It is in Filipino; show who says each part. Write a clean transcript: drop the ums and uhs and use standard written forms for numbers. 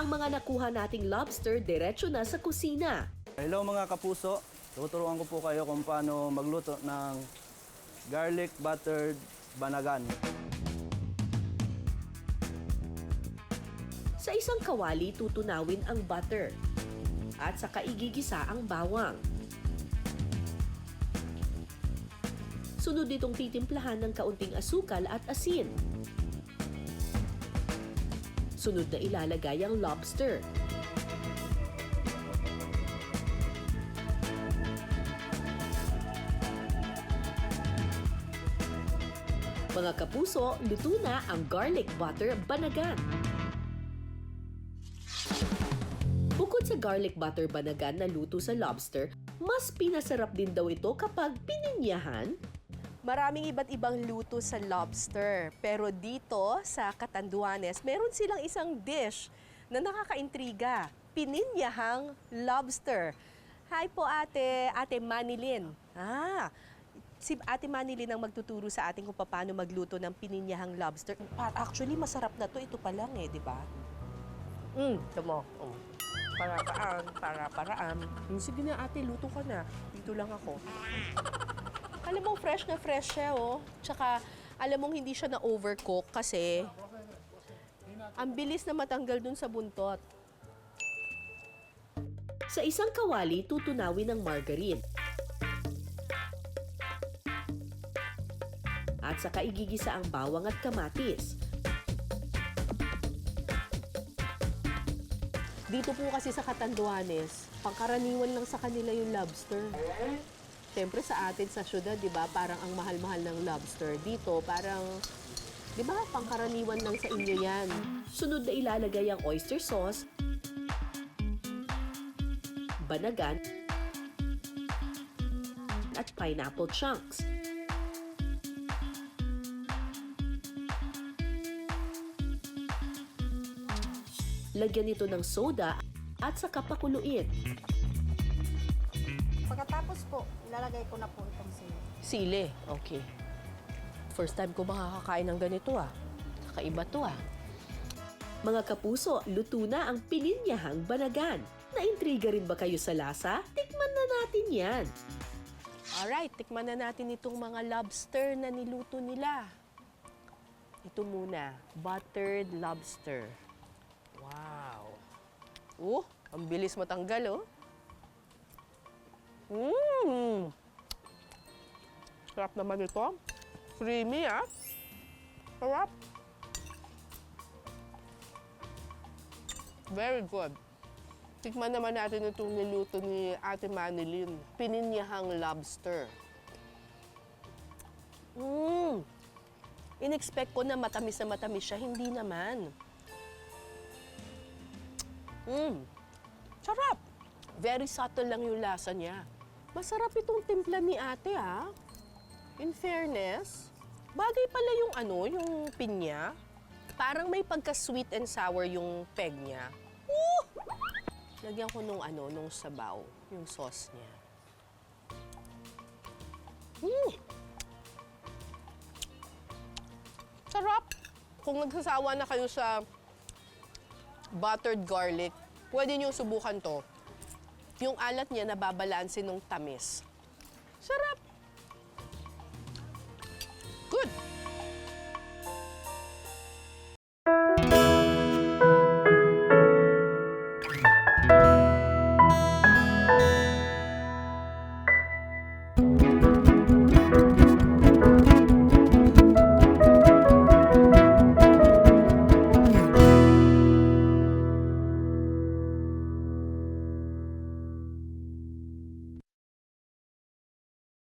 Speaker 1: Ang mga nakuha nating lobster diretso na sa kusina.
Speaker 2: Hello mga kapuso, tuturuan ko po kayo kung paano magluto ng garlic buttered banagan.
Speaker 1: Sa isang kawali, tutunawin ang butter at saka igigisa ang bawang. Sunod itong titimplahan ng kaunting asukal at asin. Sunod na ilalagay ang lobster. Mga kapuso, luto na ang garlic butter banagan. Bukod sa garlic butter banagan na luto sa lobster, mas pinasarap din daw ito kapag pininyahan.
Speaker 3: Maraming iba't ibang luto sa lobster. Pero dito sa Catanduanes, meron silang isang dish na nakakaintriga. Pininyahang lobster. Hi po Ate Manilin. Si Ate Manilin ang magtuturo sa atin kung paano magluto ng pininyahang lobster. Actually, masarap na to. Ito pa lang di ba? Ito mo. Para-paraan. Sige na ate, luto ka na. Dito lang ako. Alam mo, fresh na fresh siya, Tsaka, alam mong hindi siya na-overcook kasi ang bilis na matanggal dun sa buntot.
Speaker 1: Sa isang kawali, tutunawin ng margarine. At saka igigisa ang bawang at kamatis.
Speaker 3: Dito po kasi sa Catanduanes, pangkaraniwan lang sa kanila yung lobster. Siyempre sa atin sa syudad, di ba, parang ang mahal-mahal ng lobster. Dito, parang, di ba, pangkaraniwan lang sa inyo yan.
Speaker 1: Sunod na ilalagay ang oyster sauce, banagan, at pineapple chunks. Lagyan ito ng soda at saka pakuluin.
Speaker 4: Pagkatapos po, ilalagay ko na po itong sili.
Speaker 3: Sili, okay. First time ko makakakain ng ganito Kakaiba to
Speaker 1: Mga kapuso, luto na ang pininyahang banagan. Naintriga rin ba kayo sa lasa? Tikman na natin yan.
Speaker 3: Alright, tikman na natin itong mga lobster na niluto nila. Ito muna, buttered lobster. Wow! Ang bilis matanggal, Sarap naman ito. Creamy, Sarap. Very good. Tikman naman natin itong niluto ni Ate Manilin. Pininyahang lobster. In-expect ko na matamis siya. Hindi naman. Sarap. Very subtle lang yung lasa niya. Masarap itong timpla ni ate, In fairness, bagay pala yung pinya. Parang may pagka-sweet and sour yung peg niya. Lagyan ko nung sabaw, yung sauce niya. Sarap! Kung nagsasawa na kayo sa buttered garlic, pwede niyo subukan to. Yung alat niya nababalansin ng tamis. Sarap!